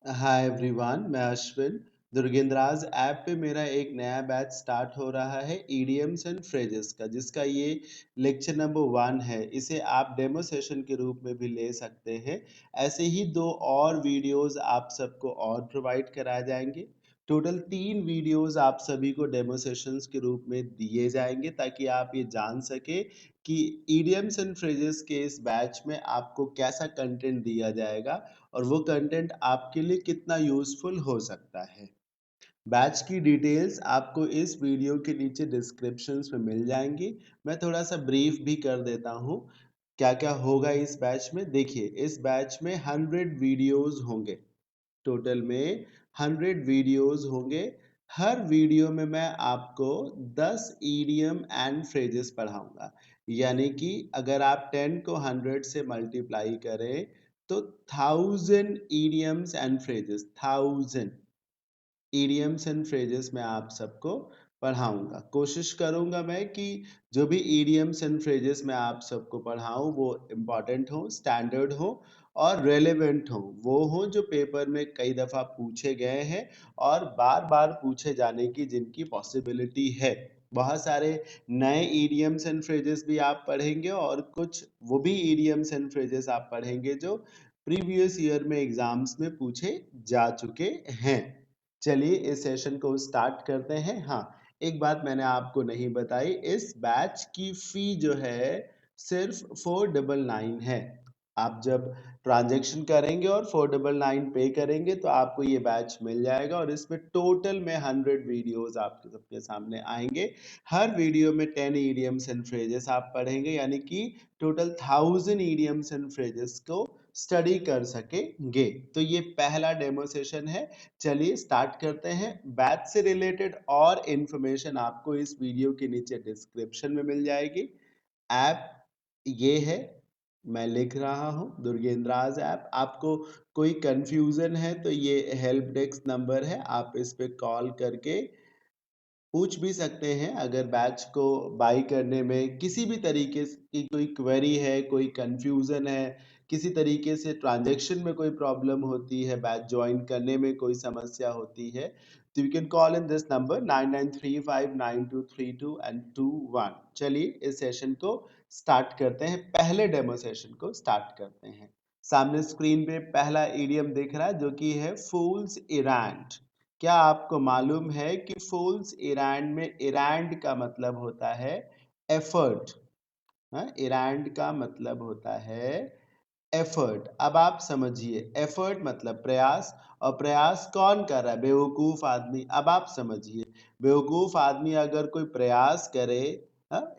Hi everyone, मैं Ashwin. दुर्गेंद्राज app पे मेरा एक नया बैच स्टार्ट हो रहा है ईडियम्स एंड फ्रेजेस का, जिसका ये लेक्चर नंबर 1 है। इसे आप डेमो सेशन के रूप में भी ले सकते हैं। ऐसे ही 2 और वीडियोस आप सबको और प्रोवाइड कराए जाएंगे। टोटल 3 वीडियोस आप सभी को डेमो सेशंस के रूप में दिए जाएंगे, ताकि आप ये जान सके कि ईडियम्स एंड फ्रेजेस के इस बैच में आपको कैसा कंटेंट दिया जाएगा और वो कंटेंट आपके लिए कितना यूजफुल हो सकता है। बैच की डिटेल्स आपको इस वीडियो के नीचे डिस्क्रिप्शंस में मिल जाएंगी। मैं थोड़ा सा ब्रीफ भी कर देता हूँ क्या क्या होगा इस बैच में। देखिए, इस बैच में 100 वीडियोस होंगे। टोटल में 100 वीडियोस होंगे। हर वीडियो में मैं आपको 10 ईडियम एंड फ्रेजेस पढ़ाऊंगा। यानी कि अगर आप 10 को 100 से मल्टीप्लाई करें तो 1000 idioms and phrases, 1000 idioms and phrases मैं आप सबको पढ़ाऊंगा। कोशिश करूंगा मैं कि जो भी ईडियम्स एंड फ्रेजेस मैं आप सबको पढ़ाऊं वो इम्पोर्टेंट हो, स्टैंडर्ड हो और रेलेवेंट हो। वो हो जो पेपर में कई दफा पूछे गए हैं और बार बार पूछे जाने की जिनकी पॉसिबिलिटी है। बहुत सारे नए ईडियम्स एंड फ्रेजेस भी आप पढ़ेंगे और कुछ वो भी ईडियम्स एंड फ्रेजेस आप पढ़ेंगे जो प्रीवियस ईयर में एग्जाम्स में पूछे जा चुके हैं। चलिए इस सेशन को स्टार्ट करते हैं। हाँ, एक बात मैंने आपको नहीं बताई, इस बैच की फी जो है सिर्फ 499 है। आप जब ट्रांजैक्शन करेंगे और 499 पे करेंगे तो आपको ये बैच मिल जाएगा और इसमें टोटल में 100 वीडियोस आपके सबके सामने आएंगे। हर वीडियो में 10 इडियम्स एंड फ्रेजेस आप पढ़ेंगे, यानी कि टोटल 1000 इडियम्स एंड फ्रेजेस को स्टडी कर सकेंगे। तो ये पहला डेमो सेशन है। चलिए स्टार्ट करते हैं। बैच से रिलेटेड और इंफॉर्मेशन आपको इस वीडियो के नीचे डिस्क्रिप्शन में मिल जाएगी। ऐप ये है, मैं लिख रहा हूँ दुर्गेंद्राज ऐप। आपको कोई कंफ्यूजन है तो ये हेल्प डेस्क नंबर है, आप इस पे कॉल करके पूछ भी सकते हैं। अगर बैच को बाई करने में किसी भी तरीके की कोई क्वेरी है, कोई कंफ्यूजन है, किसी तरीके से ट्रांजैक्शन में कोई प्रॉब्लम होती है, बैच ज्वाइन करने में कोई समस्या होती है, तो you can call in this number 99359232 and 21। चलिए इस सेशन को स्टार्ट करते हैं, पहले डेमो सेशन को स्टार्ट करते हैं। सामने स्क्रीन पे पहला ईडियम दिख रहा है जो कि है फूल्स इरांड। क्या आपको मालूम है कि फूल्स इरांड में इरांड का मतलब होता है एफर्ट। हाँ, इरांड का मतलब होता है एफर्ट। अब आप समझिए, एफर्ट मतलब प्रयास, और प्रयास कौन कर रहा है? बेवकूफ आदमी। अब आप समझिए, बेवकूफ आदमी अगर कोई प्रयास करे,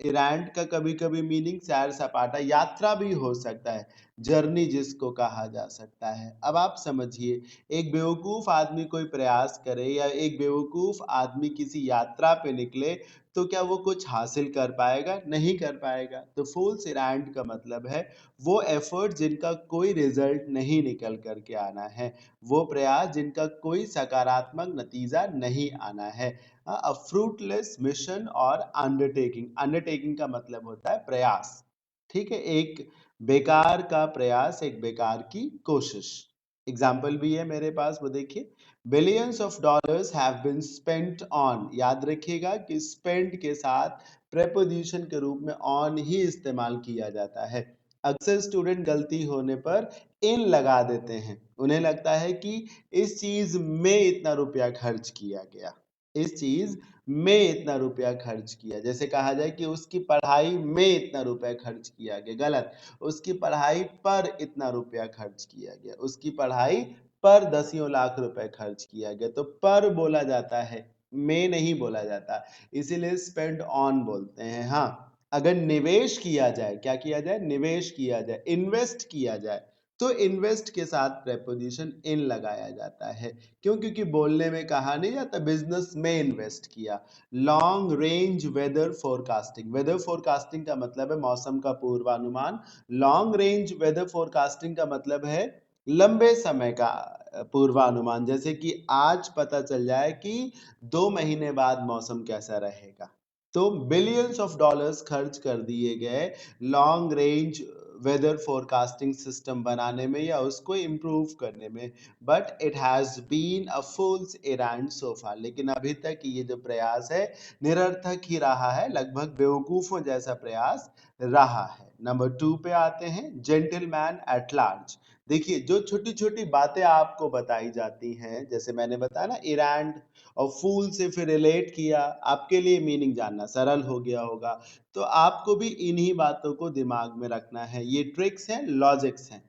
इरांड का कभी कभी मीनिंग सैर सपाटा, यात्रा भी हो सकता है, जर्नी जिसको कहा जा सकता है। अब आप समझिए, एक बेवकूफ आदमी कोई प्रयास करे या एक बेवकूफ आदमी किसी यात्रा पे निकले तो क्या वो कुछ हासिल कर पाएगा? नहीं कर पाएगा। तो फूल्स इरांड का मतलब है वो एफर्ट जिनका कोई रिजल्ट नहीं निकल करके आना है, वो प्रयास जिनका कोई सकारात्मक नतीजा नहीं आना है। अ फ्रूटलेस मिशन और अंडरटेकिंग। अंडरटेकिंग का मतलब होता है प्रयास। ठीक है, एक बेकार का प्रयास, एक बेकार की कोशिश। एग्जाम्पल भी है मेरे पास, वो देखिए। Billions of dollars have been spent on. याद रखिएगा कि स्पेंट के साथ प्रेपोजिशन के रूप में ऑन ही इस्तेमाल किया जाता है। अक्सर स्टूडेंट गलती होने पर इन लगा देते हैं। उन्हें लगता है कि इस चीज में इतना रुपया खर्च किया गया, इस चीज में इतना रुपया खर्च किया। जैसे कहा जाए कि उसकी पढ़ाई में इतना रुपया खर्च किया गया, गलत। उसकी पढ़ाई पर इतना रुपया खर्च किया गया, उसकी पढ़ाई पर दसियों लाख रुपए खर्च किया गया। तो पर बोला जाता है, में नहीं बोला जाता, इसीलिए स्पेंड ऑन बोलते हैं। हाँ, अगर निवेश किया जाए, क्या किया जाए? निवेश किया जाए, इन्वेस्ट किया जाए, तो इन्वेस्ट के साथ प्रेपोजिशन इन लगाया जाता है। क्यों? क्योंकि बोलने में कहा नहीं जाता बिजनेस में इन्वेस्ट किया। Long range weather forecasting. Weather forecasting का मतलब है मौसम का पूर्वानुमान। लॉन्ग रेंज वेदर फोरकास्टिंग का मतलब है लंबे समय का पूर्वानुमान। जैसे कि आज पता चल जाए कि 2 महीने बाद मौसम कैसा रहेगा। तो बिलियंस ऑफ डॉलर्स खर्च कर दिए गए long range weather forecasting system बनाने में या उसको इम्प्रूव करने में, but it has been a fool's errand so far. लेकिन अभी तक ये जो प्रयास है निरर्थक ही रहा है, लगभग बेवकूफों जैसा प्रयास रहा है। नंबर 2 पे आते हैं, जेंटलमैन एट लार्ज। देखिए, जो छोटी छोटी बातें आपको बताई जाती हैं, जैसे मैंने बताया ना, इरैंड और फूल से फिर रिलेट किया, आपके लिए मीनिंग जानना सरल हो गया होगा। तो आपको भी इन्हीं बातों को दिमाग में रखना है, ये ट्रिक्स हैं, लॉजिक्स हैं।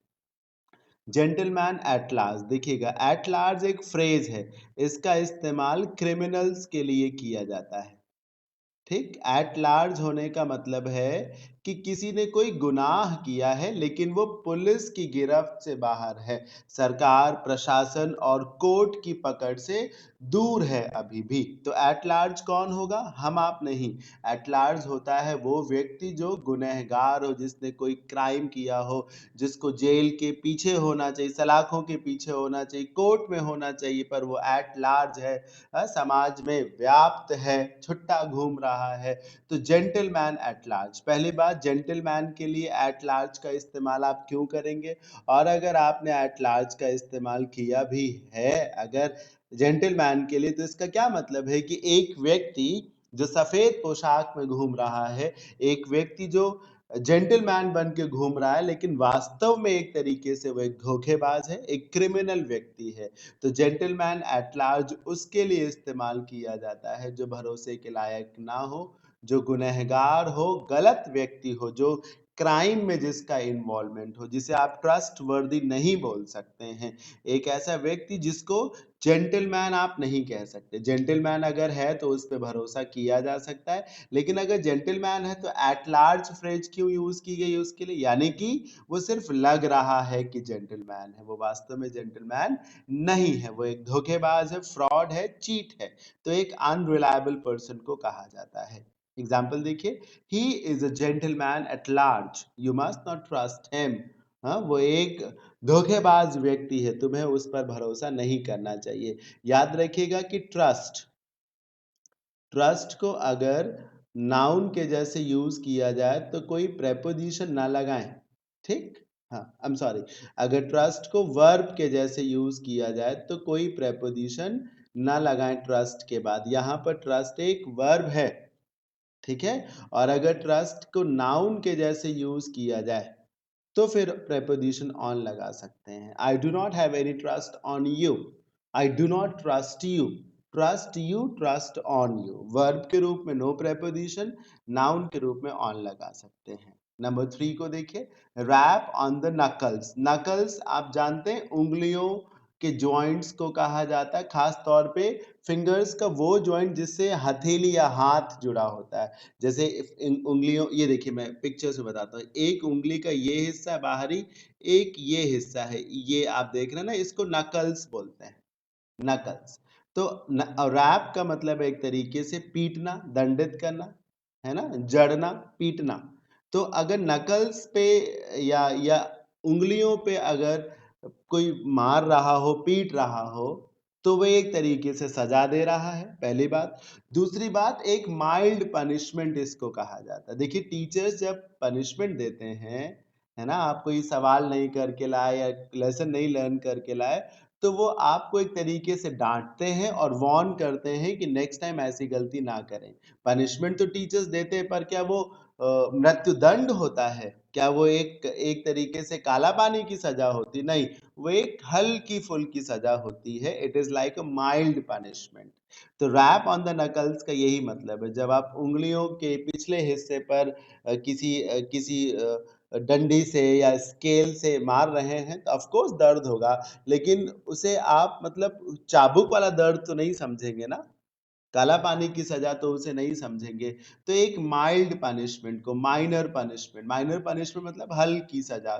जेंटलमैन एट लार्ज, देखिएगा, एट लार्ज एक फ्रेज है, इसका इस्तेमाल क्रिमिनल्स के लिए किया जाता है। ठीक, एट लार्ज होने का मतलब है कि किसी ने कोई गुनाह किया है लेकिन वो पुलिस की गिरफ्त से बाहर है, सरकार, प्रशासन और कोर्ट की पकड़ से दूर है अभी भी। तो एट लार्ज कौन होगा? हम आप नहीं। एट लार्ज होता है वो व्यक्ति जो गुनहगार हो, जिसने कोई क्राइम किया हो, जिसको जेल के पीछे होना चाहिए, सलाखों के पीछे होना चाहिए, कोर्ट में होना चाहिए, पर वो एट लार्ज है, समाज में व्याप्त है, छुट्टा घूम रहा है। तो जेंटलमैन एट लार्ज। पहली बात, जेंटलमैन के लिए एट लार्ज का इस्तेमाल आप क्यों करेंगे? और अगर आपने एट लार्ज का इस्तेमाल किया भी है अगर जेंटलमैन के लिए, तो इसका क्या मतलब है कि एक व्यक्ति जो सफेद पोशाक में घूम रहा है, एक व्यक्ति जो जेंटलमैन बन के घूम रहा है, लेकिन वास्तव में एक तरीके से वो एक धोखेबाज है, एक क्रिमिनल व्यक्ति है। तो जेंटलमैन एट लार्ज उसके लिए इस्तेमाल किया जाता है जो भरोसे के लायक ना हो, जो गुनहगार हो, गलत व्यक्ति हो, जो क्राइम में जिसका इन्वॉल्वमेंट हो, जिसे आप ट्रस्ट वर्दी नहीं बोल सकते हैं। एक ऐसा व्यक्ति जिसको जेंटलमैन आप नहीं कह सकते। जेंटलमैन अगर है तो उस पर भरोसा किया जा सकता है, लेकिन अगर जेंटलमैन है तो एट लार्ज फ्रेज क्यों यूज की गई उसके लिए? यानी कि वो सिर्फ लग रहा है कि जेंटलमैन है, वो वास्तव में जेंटलमैन नहीं है, वो एक धोखेबाज है, फ्रॉड है, चीट है। तो एक अनरिलायबल पर्सन को कहा जाता है। एग्जाम्पल देखिए, he is a gentleman at large, you must not trust him. हाँ, वो एक धोखेबाज व्यक्ति है, तुम्हें उस पर भरोसा नहीं करना चाहिए। याद रखिएगा कि ट्रस्ट, ट्रस्ट को अगर नाउन के जैसे यूज किया जाए तो कोई प्रेपोजिशन ना लगाएं। ठीक, हाँ, आई एम सॉरी, अगर ट्रस्ट को वर्ब के जैसे यूज किया जाए तो कोई प्रेपोजिशन ना लगाएं ट्रस्ट के बाद। यहां पर ट्रस्ट एक वर्ब है, ठीक है। और अगर ट्रस्ट को नाउन के जैसे यूज किया जाए तो फिर प्रेपोजिशन ऑन लगा सकते हैं। I do not have any trust on you, I do not trust you, trust you, trust on you. Verb के रूप में नो प्रेपोजिशन, नाउन के रूप में ऑन लगा सकते हैं। नंबर 3 को देखिए, rap on the knuckles. Knuckles आप जानते हैं, उंगलियों के जॉइंट्स को कहा जाता है, खास तौर पे फिंगर्स का वो जॉइंट जिससे हथेली या हाथ जुड़ा होता है। जैसे इन उंगलियों, ये देखिए मैं पिक्चर से बताता हूँ, एक उंगली का ये हिस्सा बाहरी, एक ये हिस्सा है, ये आप देख रहे हैं ना, इसको नकल्स बोलते हैं, नकल्स। तो रैप का मतलब है एक तरीके से पीटना, दंडित करना, है ना, जड़ना, पीटना। तो अगर नकल्स पे या उंगलियों पे अगर कोई मार रहा हो, पीट रहा हो, तो वो एक तरीके से सजा दे रहा है, पहली बात। दूसरी बात, एक माइल्ड पनिशमेंट इसको कहा जाता है। देखिए, टीचर्स जब पनिशमेंट देते हैं, है ना, आप कोई सवाल नहीं करके लाए या लेसन नहीं लर्न करके लाए, तो वो आपको एक तरीके से डांटते हैं और वार्न करते हैं कि नेक्स्ट टाइम ऐसी गलती ना करें। पनिशमेंट तो टीचर्स देते हैं, पर क्या वो मृत्युदंड होता है? क्या वो एक एक तरीके से काला पानी की सजा होती? नहीं, वो एक हल्की फुल्की सजा होती है। It is like a mild punishment. तो रैप ऑन द नकल्स का यही मतलब है, जब आप उंगलियों के पिछले हिस्से पर किसी डंडी से या स्केल से मार रहे हैं तो ऑफ कोर्स दर्द होगा, लेकिन उसे आप मतलब चाबुक वाला दर्द तो नहीं समझेंगे ना, काला पानी की सजा तो उसे नहीं समझेंगे। तो एक माइल्ड पनिशमेंट को माइनर पनिशमेंट, माइनर पनिशमेंट मतलब हल्की सजा,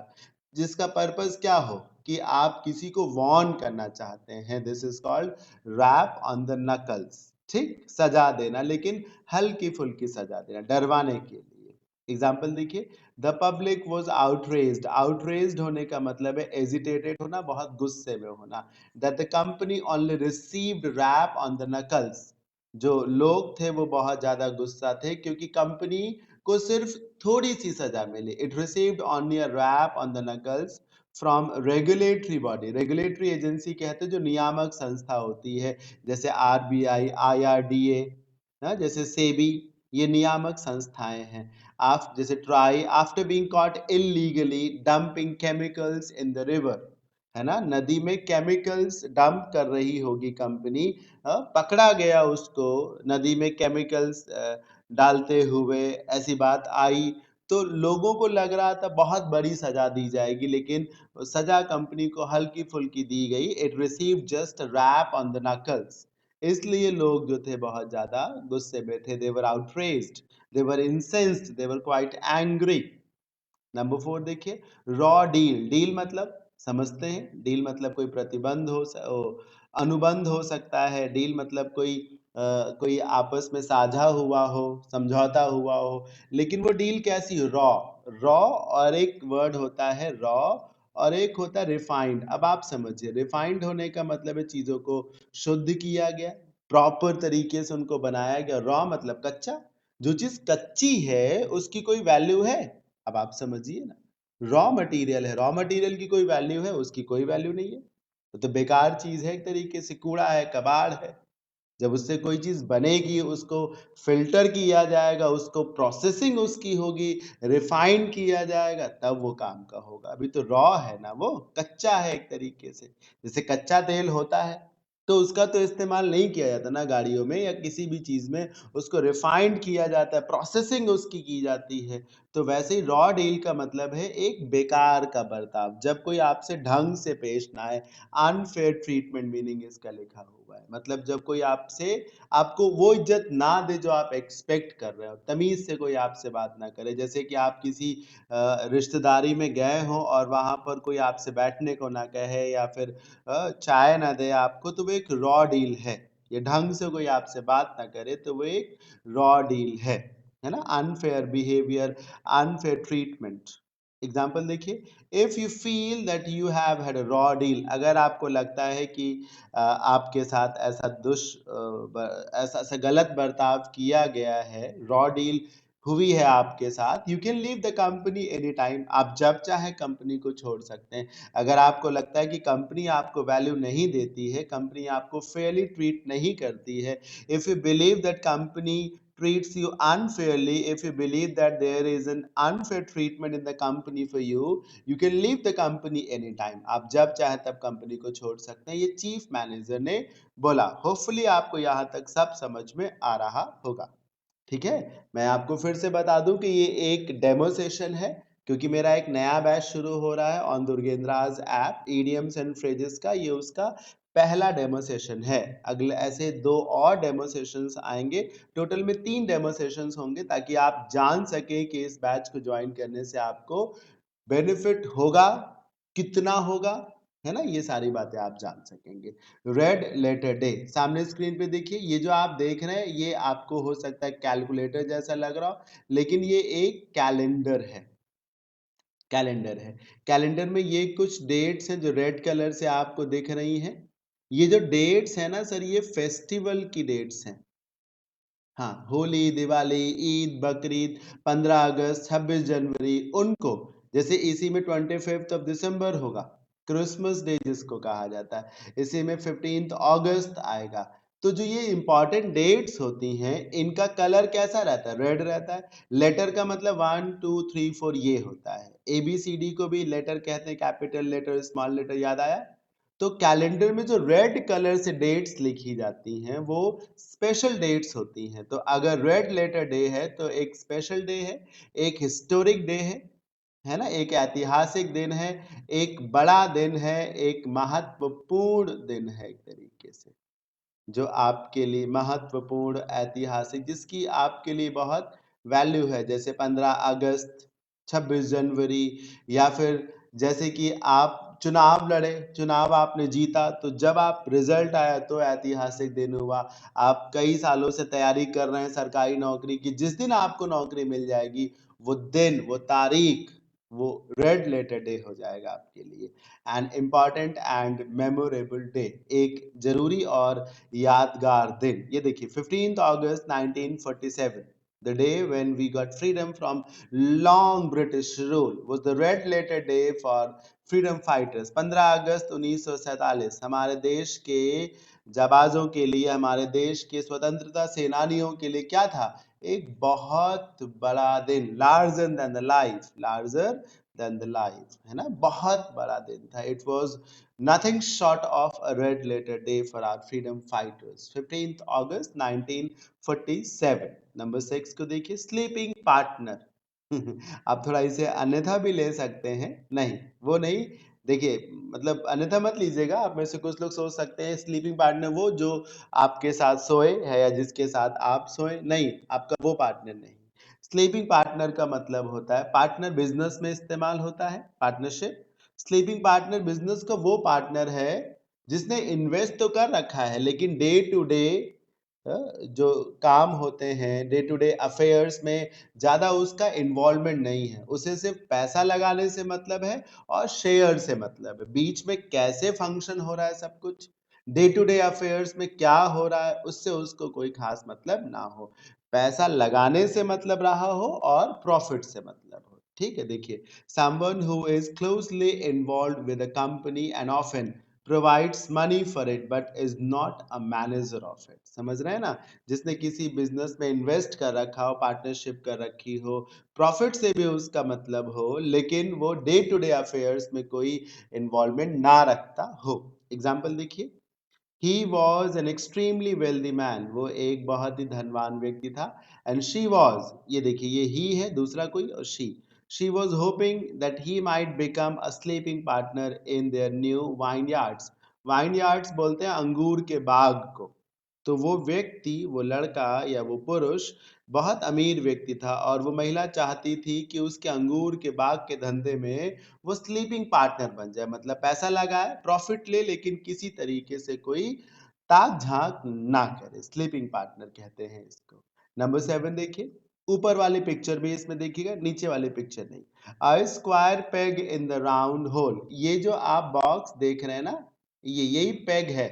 जिसका पर्पस क्या हो कि आप किसी को वार्न करना चाहते हैं। This is called rap on the knuckles. ठीक, सजा देना, लेकिन हल्की फुल्की सजा देना, डरवाने के लिए। एग्जाम्पल देखिए, the public was outraged. Outraged होने का मतलब है एजिटेटेड होना, बहुत गुस्से में होना। That the company only received rap on the knuckles. जो लोग थे वो बहुत ज्यादा गुस्सा थे, क्योंकि कंपनी को सिर्फ थोड़ी सी सजा मिली। It received only a rap on the knuckles from regulatory body. Regulatory agency कहते हैं जो नियामक संस्था होती है, जैसे आरबीआई, आईआरडीए, जैसे सेबी, ये नियामक संस्थाएं हैं। आप जैसे try, after being caught illegally dumping chemicals in the river, है ना, नदी में केमिकल्स डंप कर रही होगी कंपनी, पकड़ा गया उसको नदी में केमिकल्स डालते हुए, ऐसी बात आई, तो लोगों को लग रहा था बहुत बड़ी सजा दी जाएगी, लेकिन सजा कंपनी को हल्की फुल्की दी गई। It receive just rap on the knuckles. इसलिए लोग जो थे बहुत ज्यादा गुस्से में थे। They were outraged, they were incensed, they were quite angry. Number 4 देखिए, रॉ डील। डील मतलब समझते हैं, डील मतलब कोई प्रतिबंध अनुबंध हो सकता है। डील मतलब कोई आपस में साझा हुआ हो, समझौता हुआ हो, लेकिन वो डील कैसी हो? रॉ। रॉ, और एक वर्ड होता है रॉ, और एक होता है रिफाइंड। अब आप समझिए, रिफाइंड होने का मतलब है चीजों को शुद्ध किया गया, प्रॉपर तरीके से उनको बनाया गया। रॉ मतलब कच्चा, जो चीज कच्ची है उसकी कोई वैल्यू है? अब आप समझिए ना, रॉ मटेरियल है, रॉ मटेरियल की कोई वैल्यू है? उसकी कोई वैल्यू नहीं है, वो तो बेकार चीज है, एक तरीके से कूड़ा है, कबाड़ है। जब उससे कोई चीज बनेगी, उसको फिल्टर किया जाएगा, उसको प्रोसेसिंग उसकी होगी, रिफाइन किया जाएगा, तब वो काम का होगा। अभी तो रॉ है ना, वो कच्चा है एक तरीके से। जैसे कच्चा तेल होता है तो उसका तो इस्तेमाल नहीं किया जाता ना गाड़ियों में या किसी भी चीज में, उसको रिफाइंड किया जाता है, प्रोसेसिंग उसकी की जाती है। तो वैसे ही रॉ डील का मतलब है एक बेकार का बर्ताव, जब कोई आपसे ढंग से पेश ना आए। अनफेयर ट्रीटमेंट मीनिंग इसका लिखा हुआ है, मतलब जब कोई आपसे आपको वो इज्जत ना दे जो आप एक्सपेक्ट कर रहे हो, तमीज से कोई आपसे बात ना करे। जैसे कि आप किसी रिश्तेदारी में गए हो और वहां पर कोई आपसे बैठने को ना कहे या फिर चाय ना दे आपको, तो वो एक रॉ डील है। ये ढंग से कोई आपसे बात ना करे तो वो एक रॉ डील है ना। Unfair behaviour, unfair treatment. Example देखिए, if you feel that you have had a raw deal. अगर आपको लगता है कि आपके साथ ऐसा ऐसा गलत बर्ताव किया गया है, रॉ डील हुई है आपके साथ, you can leave the company any time. आप जब चाहे कंपनी को छोड़ सकते हैं। अगर आपको लगता है कि कंपनी आपको वैल्यू नहीं देती है, कंपनी आपको फेयरली ट्रीट नहीं करती है, if you believe that company treats you unfairly, if you believe that there is an unfair treatment in the company for you, you can leave the company anytime। आप जब चाहे तब company को छोड़ सकते हैं, ये चीफ मैनेजर ने बोला। होपफुली आपको यहाँ तक सब समझ में आ रहा होगा। ठीक है, मैं आपको फिर से बता दूं कि ये एक डेमो सेशन है, क्योंकि मेरा एक नया बैच शुरू हो रहा है on Durgendraj app, idioms and phrases का। ये उसका पहला डेमो सेशन है। अगले ऐसे 2 और डेमो सेशंस आएंगे। टोटल में 3 डेमो सेशंस होंगे, ताकि आप जान सके कि इस बैच को ज्वाइन करने से आपको बेनिफिट होगा, कितना होगा, है ना, ये सारी बातें आप जान सकेंगे। रेड लेटर डे, सामने स्क्रीन पे देखिए, ये जो आप देख रहे हैं ये आपको हो सकता है कैलकुलेटर जैसा लग रहा हो, लेकिन ये एक कैलेंडर है। कैलेंडर है, कैलेंडर में ये कुछ डेट्स हैं जो रेड कलर से आपको दिख रही हैं। ये जो डेट्स हैं ना सर, ये फेस्टिवल की डेट्स हैं। हाँ, होली, दिवाली, ईद, बकरीद, 15 अगस्त, 26 जनवरी, उनको, जैसे इसी में 25 दिसंबर होगा, क्रिसमस डे जिसको कहा जाता है, इसी में 15 अगस्त आएगा। तो जो ये इंपॉर्टेंट डेट्स होती हैं, इनका कलर कैसा रहता है? रेड रहता है। लेटर का मतलब 1 2 3 4 ये होता है। ABCD को भी लेटर कहते हैं, कैपिटल लेटर, स्मॉल लेटर, याद आया? तो कैलेंडर में जो रेड कलर से डेट्स लिखी जाती हैं वो स्पेशल डेट्स होती हैं। तो अगर रेड लेटर डे है तो एक स्पेशल डे है, एक हिस्टोरिक डे है ना, एक ऐतिहासिक दिन है, एक बड़ा दिन है, एक महत्वपूर्ण दिन है एक तरीके से, जो आपके लिए महत्वपूर्ण, ऐतिहासिक, जिसकी आपके लिए बहुत वैल्यू है। जैसे 15 अगस्त, 26 जनवरी, या फिर जैसे कि आप चुनाव लड़े, चुनाव आपने जीता, तो जब आप रिजल्ट आया तो ऐतिहासिक दिन हुआ। आप कई सालों से तैयारी कर रहे हैं सरकारी नौकरी की, जिस दिन आपको नौकरी मिल जाएगी, वो दिन, वो तारीख, वो रेड लेटर डे हो जाएगा आपके लिए। An important and memorable day, एक जरूरी और यादगार दिन। ये देखिए, 15 अगस्त 1947, The day when we got freedom from long British rule was the red letter day for freedom fighters. 15 अगस्त 1947 हमारे देश के जाबाजों के लिए, हमारे देश के स्वतंत्रता सेनानियों के लिए क्या था? एक बहुत बड़ा दिन, larger than the life, larger than the life, है ना? बहुत बड़ा दिन था. It was nothing short of a red letter day for our freedom fighters. 15th August 1947. Number 6 को देखिए, स्लीपिंग पार्टनर. आप थोड़ा इसे अन्यथा भी ले सकते हैं. नहीं, वो नहीं. देखिए, मतलब अन्यथा मत लीजिएगा. आप में से कुछ लोग सोच सकते हैं स्लीपिंग पार्टनर वो जो आपके साथ सोए है या जिसके साथ आप सोए. नहीं, आपका वो पार्टनर नहीं. स्लीपिंग पार्टनर का मतलब होता है, पार्टनर बिजनेस में इस्तेमाल होता है, पार्टनरशिप. स्लीपिंग पार्टनर बिजनेस का वो पार्टनर है जिसने इन्वेस्ट तो कर रखा है, लेकिन डे टू डे जो काम होते हैं, डे टू डे अफेयर्स में ज्यादा उसका इन्वॉल्वमेंट नहीं है. उसे सिर्फ पैसा लगाने से मतलब है और शेयर से मतलब है. बीच में कैसे फंक्शन हो रहा है सब कुछ, डे टू डे अफेयर्स में क्या हो रहा है, उससे उसको कोई खास मतलब ना हो. पैसा लगाने से मतलब रहा हो और प्रॉफिट से मतलब हो. ठीक है, देखिए, someone who is closely involved with a company and often provides money for it but is not a manager of it. समझ रहे हैं ना? जिसने किसी बिजनेस में इन्वेस्ट कर रखा हो, पार्टनरशिप कर रखी हो, प्रॉफिट से भी उसका मतलब हो, लेकिन वो डे टू डे अफेयर्स में कोई इन्वॉल्वमेंट ना रखता हो. एग्जाम्पल देखिए, he was an extremely wealthy man. वो एक बहुत ही धनवान व्यक्ति था. And she was, ये देखिए, ये he है, दूसरा कोई, और she was hoping that he might become a sleeping partner in their new vineyards. Vineyards बोलते हैं अंगूर के बाग को. तो वो व्यक्ति, वो लड़का या वो पुरुष बहुत अमीर व्यक्ति था और वो महिला चाहती थी कि उसके अंगूर के बाग के धंधे में वो स्लीपिंग पार्टनर बन जाए. मतलब पैसा लगाए, प्रॉफिट ले, लेकिन किसी तरीके से कोई ताक झांक ना करे. स्लीपिंग पार्टनर कहते हैं इसको. नंबर 7 देखिए, ऊपर वाली पिक्चर भी इसमें देखिएगा, नीचे वाली पिक्चर नहीं. अ square peg in the round whole. ये जो आप बॉक्स देख रहे हैं ना, ये यही पेग है.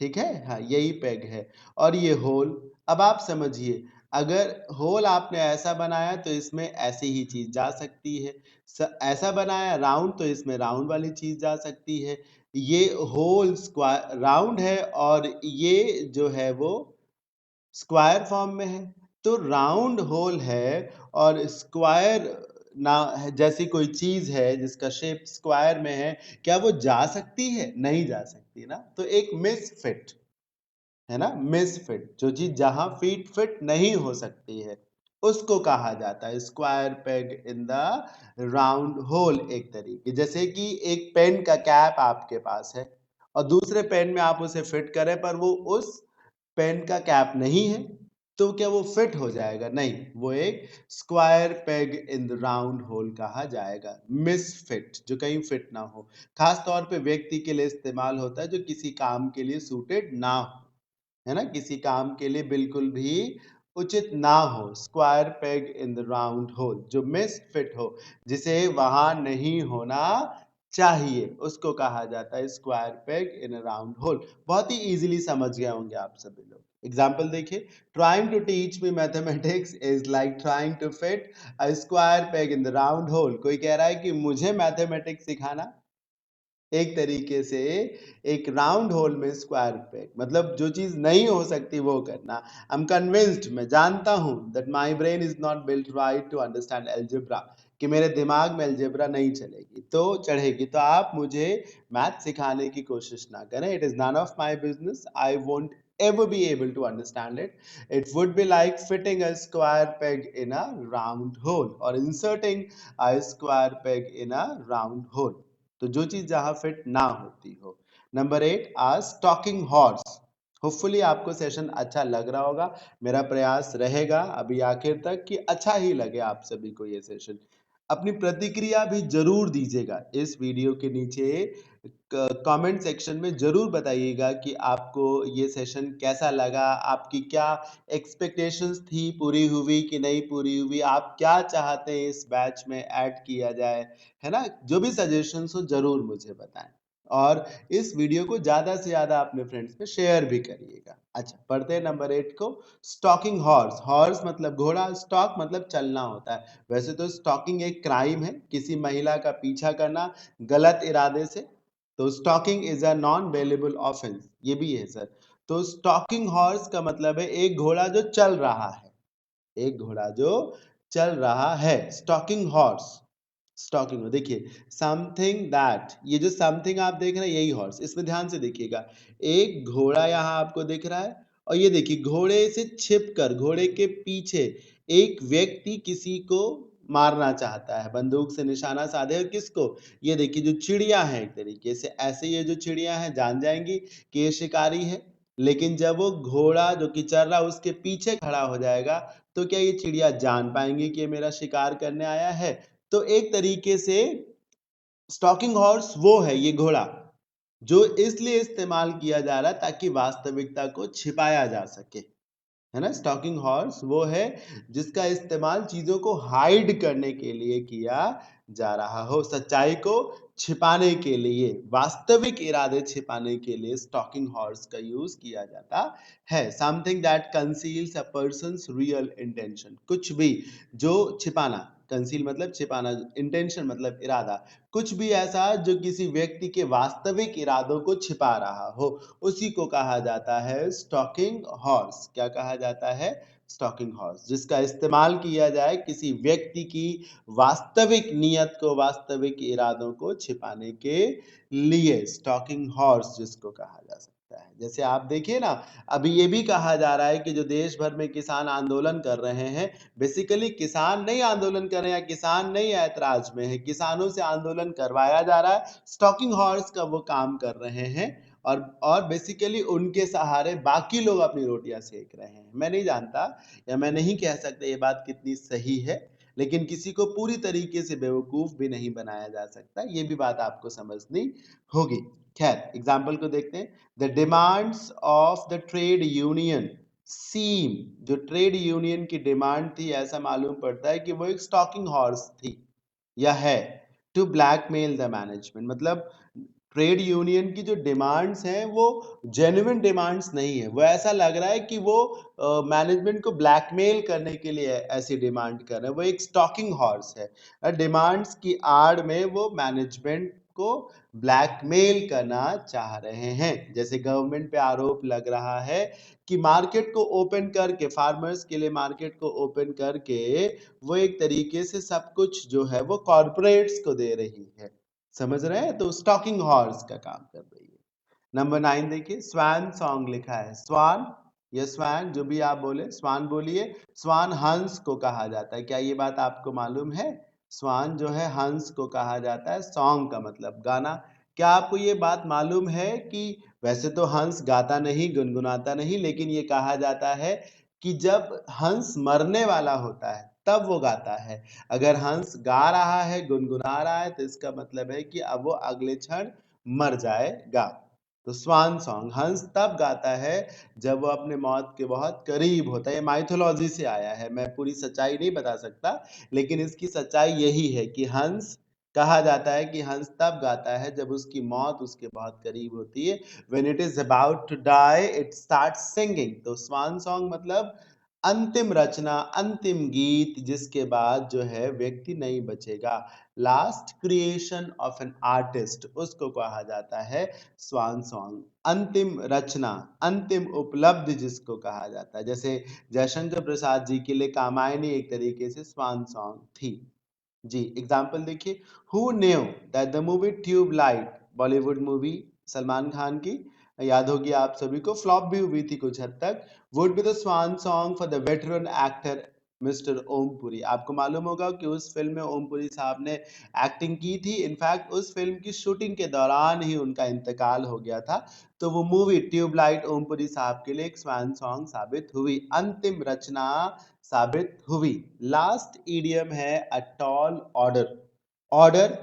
ठीक है, हाँ, यही पेग है. और ये होल. अब आप समझिए, अगर होल आपने ऐसा बनाया तो इसमें ऐसी ही चीज जा सकती है. ऐसा बनाया राउंड तो इसमें राउंड वाली चीज जा सकती है. ये होल स्क्वायर राउंड है और ये जो है वो स्क्वायर फॉर्म में है. तो राउंड होल है और स्क्वायर ना जैसी कोई चीज है जिसका शेप स्क्वायर में है, क्या वो जा सकती है? नहीं जा सकती ना. तो एक मिसफिट है ना, मिसफिट. जो चीज जहां फीट फिट नहीं हो सकती है उसको कहा जाता है square peg in the round whole. एक तरीके, जैसे कि एक पेन का कैप आपके पास है और दूसरे पेन में आप उसे फिट करें पर वो उस पेन का कैप नहीं है, तो क्या वो फिट हो जाएगा? नहीं, वो एक square peg in the round whole कहा जाएगा. मिसफिट, जो कहीं फिट ना हो. खास तौर पे व्यक्ति के लिए इस्तेमाल होता है जो किसी काम के लिए सूटेड ना हो, है ना, किसी काम के लिए बिल्कुल भी उचित ना हो. Square peg in the round whole, जो मिस फिट हो, जिसे वहां नहीं होना चाहिए, उसको कहा जाता है स्क्वायर पेग इन अ राउंड होल. बहुत ही इजीली समझ गए होंगे आप सभी लोग. एग्जाम्पल देखिए, trying to teach me mathematics is like trying to fit a square peg in the round hole. कोई कह रहा है कि मुझे मैथमेटिक्स सिखाना एक तरीके से एक राउंड होल में स्क्वायर पेग, मतलब जो चीज नहीं हो सकती वो करना. आई एम कन्विंस्ड, मैं जानता हूं, that my brain is not built right to understand algebra, कि मेरे दिमाग में अलजेब्रा नहीं चलेगी तो चढ़ेगी. तो आप मुझे मैथ सिखाने की कोशिश ना करें. It is none of my business. I won't ever be able to understand it. It would be like fitting a square peg in a round hole or inserting a square peg in a round hole. तो जो चीज जहां fit ना होती हो. Number 8, आज talking horse. Hopefully आपको session अच्छा लग रहा होगा. मेरा प्रयास रहेगा अभी आखिर तक कि अच्छा ही लगे आप सभी को ये सेशन. अपनी प्रतिक्रिया भी जरूर दीजिएगा इस वीडियो के नीचे. कमेंट सेक्शन में जरूर बताइएगा कि आपको ये सेशन कैसा लगा, आपकी क्या एक्सपेक्टेशंस थी, पूरी हुई कि नहीं पूरी हुई, आप क्या चाहते हैं इस बैच में ऐड किया जाए, है ना. जो भी सजेशंस हो जरूर मुझे बताएं. और इस वीडियो को ज़्यादा से ज़्यादा अपने फ्रेंड्स में शेयर भी करिएगा। अच्छा, पढ़ते हैं नंबर 8 को। स्टॉकिंग हॉर्स, हॉर्स मतलब घोड़ा, स्टॉक मतलब चलना होता है। वैसे तो स्टॉकिंग एक क्राइम है, किसी महिला का पीछा करना गलत इरादे से। तो stalking is a non bailable offence, ये भी है सर। तो स्टॉकिंग हॉर्स का मतलब है एक घोड़ा जो चल रहा है, एक घोड़ा जो चल रहा है, स्टॉकिंग हॉर्स। स्टॉकिंग में देखिए समथिंग दैट, ये जो समथिंग आप देख रहे हैं यही हॉर्स, इसमें ध्यान से देखिएगा। एक घोड़ा यहाँ आपको दिख रहा है और ये देखिए घोड़े से छिपकर, घोड़े के पीछे एक व्यक्ति किसी को मारना चाहता है, बंदूक से निशाना साधे। और किसको? ये देखिए जो चिड़िया है, एक तरीके से ऐसे ये जो चिड़िया है जान जाएंगी कि ये शिकारी है। लेकिन जब वो घोड़ा जो कि चल रहा है उसके पीछे खड़ा हो जाएगा तो क्या ये चिड़िया जान पाएंगी कि ये मेरा शिकार करने आया है? तो एक तरीके से स्टॉकिंग हॉर्स वो है ये घोड़ा जो इसलिए इस्तेमाल किया जा रहा है ताकि वास्तविकता को छिपाया जा सके, है ना। स्टॉकिंग हॉर्स वो है जिसका इस्तेमाल चीजों को हाइड करने के लिए किया जा रहा हो, सच्चाई को छिपाने के लिए, वास्तविक इरादे छिपाने के लिए स्टॉकिंग हॉर्स का यूज किया जाता है। Something that conceals a persons real intention, कुछ भी जो छिपाना, कंसील मतलब छिपाना, इंटेंशन मतलब इरादा, कुछ भी ऐसा जो किसी व्यक्ति के वास्तविक इरादों को छिपा रहा हो, उसी को कहा जाता है स्टॉकिंग हॉर्स। क्या कहा जाता है? स्टॉकिंग हॉर्स, जिसका इस्तेमाल किया जाए किसी व्यक्ति की वास्तविक नीयत को, वास्तविक इरादों को छिपाने के लिए, स्टॉकिंग हॉर्स जिसको कहा जा सकता है। जैसे आप देखिए ना, अभी ये भी कहा जा रहा है कि जो देश भर में किसान आंदोलन कर रहे हैं, बेसिकली किसान नहीं आंदोलन कर रहे हैं या किसान नहीं ऐतराज में है, किसानों से आंदोलन करवाया जा रहा है, स्टॉकिंग हॉर्स का वो काम कर रहे हैं। और बेसिकली उनके सहारे बाकी लोग अपनी रोटियां सेक रहे हैं। मैं नहीं जानता या मैं नहीं कह सकता ये बात कितनी सही है, लेकिन किसी को पूरी तरीके से बेवकूफ भी नहीं बनाया जा सकता, ये भी बात आपको समझनी होगी। खैर एग्जाम्पल को देखते हैं। The demands of the trade union seem, जो ट्रेड यूनियन की डिमांड थी, ऐसा मालूम पड़ता है कि वो एक स्टॉकिंग हॉर्स थी या है, टू ब्लैकमेल द मैनेजमेंट। मतलब ट्रेड यूनियन की जो डिमांड्स हैं वो जेन्युइन डिमांड्स नहीं है, वो ऐसा लग रहा है कि वो मैनेजमेंट को ब्लैकमेल करने के लिए ऐसी डिमांड कर रहे हैं, वो एक स्टॉकिंग हॉर्स है। डिमांड्स की आड़ में वो मैनेजमेंट को ब्लैकमेल करना चाह रहे हैं। जैसे गवर्नमेंट पे आरोप लग रहा है कि मार्केट को ओपन करके, फार्मर्स के लिए मार्केट को ओपन करके वो एक तरीके से सब कुछ जो है वो कॉर्पोरेट्स को दे रही है। समझ रहे हैं? तो स्टॉकिंग हॉर्स का काम कर रही है। नंबर 9 देखिए, स्वान सॉन्ग लिखा है। स्वान या स्वैन जो भी आप बोले, स्वान बोलिए। स्वान हंस को कहा जाता है, क्या ये बात आपको मालूम है? स्वान जो है हंस को कहा जाता है। सॉन्ग का मतलब गाना। क्या आपको ये बात मालूम है कि वैसे तो हंस गाता नहीं, गुनगुनाता नहीं, लेकिन ये कहा जाता है कि जब हंस मरने वाला होता है तब वो गाता है। अगर हंस गा रहा है, गुनगुना रहा है, तो इसका मतलब है कि अब वो अगले क्षण मर जाएगा। तो स्वान सॉन्ग हंस तब गाता है जब वो अपने मौत के बहुत करीब होता है। ये माइथोलॉजी से आया है, मैं पूरी सच्चाई नहीं बता सकता, लेकिन इसकी सच्चाई यही है कि हंस, कहा जाता है कि हंस तब गाता है जब उसकी मौत उसके बहुत करीब होती है। When it is about to die, it starts singing। तो स्वान सॉन्ग मतलब अंतिम रचना, अंतिम गीत जिसके बाद जो है व्यक्ति नहीं बचेगा। Last creation of an artist, उसको कहा जाता है स्वान सॉन्ग। अंतिम रचना, अंतिम उपलब्धि जिसको कहा जाता है। जैसे जयशंकर प्रसाद जी के लिए कामायनी एक तरीके से स्वान सॉन्ग थी। जी एग्जाम्पल देखिए। Who knew that the movie Tubelight, Bollywood movie Salman Khan की, याद होगी आप सभी को, फ्लॉप भी हुई थी कुछ हद तक, would be the swan song for the veteran actor mister Om Puri. आपको मालूम होगा कि उस फिल्म में ओमपुरी साहब ने एक्टिंग की थी। इनफैक्ट उस फिल्म की शूटिंग के दौरान ही उनका इंतकाल हो गया था। तो वो मूवी ट्यूबलाइट ओमपुरी साहब के लिए एक स्वान सॉन्ग साबित हुई, अंतिम रचना साबित हुई। लास्ट ईडियम है अ टॉल ऑर्डर। ऑर्डर,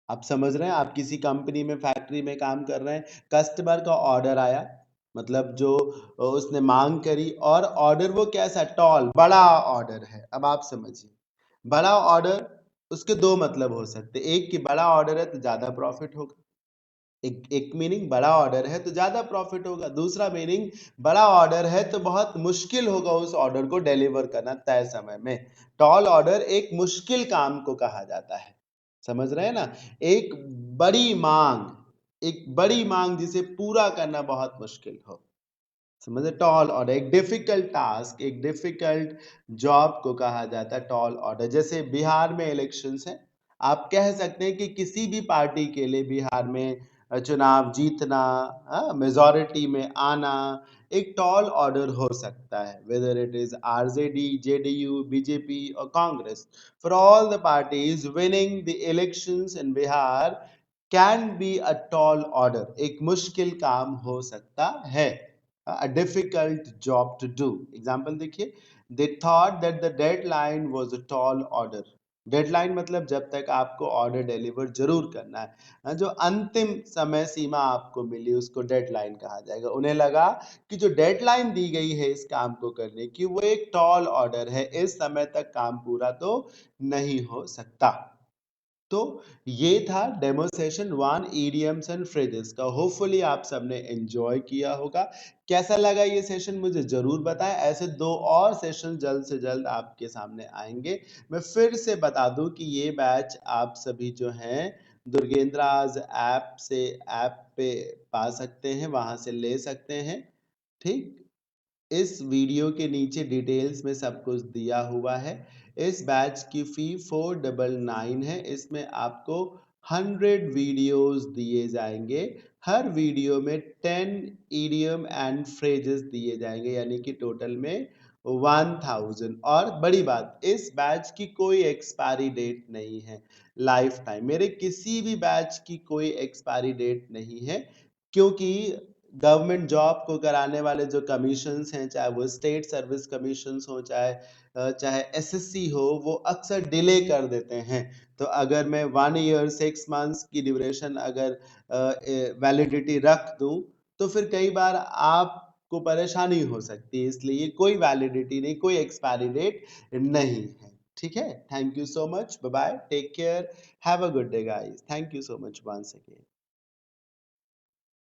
आप समझ रहे हैं, आप किसी कंपनी में, फैक्ट्री में काम कर रहे हैं, कस्टमर का ऑर्डर आया, मतलब जो उसने मांग करी, और ऑर्डर वो कैसा, टॉल, बड़ा ऑर्डर है। अब आप समझिए, बड़ा ऑर्डर, उसके दो मतलब हो सकते, एक कि बड़ा ऑर्डर है तो ज्यादा प्रॉफिट होगा, एक मीनिंग बड़ा ऑर्डर है तो ज्यादा प्रॉफिट होगा, दूसरा मीनिंग बड़ा ऑर्डर है तो बहुत मुश्किल होगा उस ऑर्डर को डिलीवर करना तय समय में। टॉल ऑर्डर एक मुश्किल काम को कहा जाता है, समझ रहे हैं ना। एक बड़ी मांग, एक बड़ी मांग जिसे पूरा करना बहुत मुश्किल हो, समझे। टॉल ऑर्डर एक डिफिकल्ट टास्क, एक डिफिकल्ट जॉब को कहा जाता है टॉल ऑर्डर। जैसे बिहार में इलेक्शंस है, आप कह सकते हैं कि किसी भी पार्टी के लिए बिहार में चुनाव जीतना, मेजॉरिटी में आना एक टॉल ऑर्डर हो सकता है, whether it is RJD, JDU, BJP और Congress. For all the parties winning the elections in Bihar can be a tall order, एक मुश्किल काम हो सकता है, a difficult job to do। Example देखिए, they thought that the deadline was a tall order। Deadline मतलब जब तक आपको ऑर्डर डिलीवर जरूर करना है, जो अंतिम समय सीमा आपको मिली उसको डेडलाइन कहा जाएगा। उन्हें लगा कि जो डेडलाइन दी गई है इस काम को करने की वो एक टॉल ऑर्डर है, इस समय तक काम पूरा तो नहीं हो सकता। तो ये था demo session 1 EDMs and phrases का। होपफुली आप सबने एंजॉय किया होगा। कैसा लगा ये सेशन मुझे जरूर बताएं। ऐसे 2 और सेशन जल्द से जल्द आपके सामने आएंगे। मैं फिर से बता दूं कि ये बैच आप सभी जो हैं दुर्गेंद्राज ऐप पे पा सकते हैं, वहां से ले सकते हैं, ठीक। इस वीडियो के नीचे डिटेल्स में सब कुछ दिया हुआ है। इस बैच की फी 499 है। इसमें आपको 100 वीडियोस दिए जाएंगे। हर वीडियो में 10 इडियम एंड फ्रेजेस दिए जाएंगे, यानी कि टोटल में 1000। और बड़ी बात, इस बैच की कोई एक्सपायरी डेट नहीं है, लाइफ टाइम। मेरे किसी भी बैच की कोई एक्सपायरी डेट नहीं है, क्योंकि गवर्नमेंट जॉब को कराने वाले जो कमीशंस हैं, चाहे वो स्टेट सर्विस कमीशंस हो, चाहे एसएससी हो, वो अक्सर डिले कर देते हैं। तो अगर मैं 1 ईयर 6 मंथ्स की ड्यूरेशन अगर वैलिडिटी रख दूं तो फिर कई बार आपको परेशानी हो सकती है, इसलिए कोई वैलिडिटी नहीं, कोई एक्सपायरी डेट नहीं है, ठीक है। Thank you so much, bye bye, take care, have a good day guys, thank you so much once again.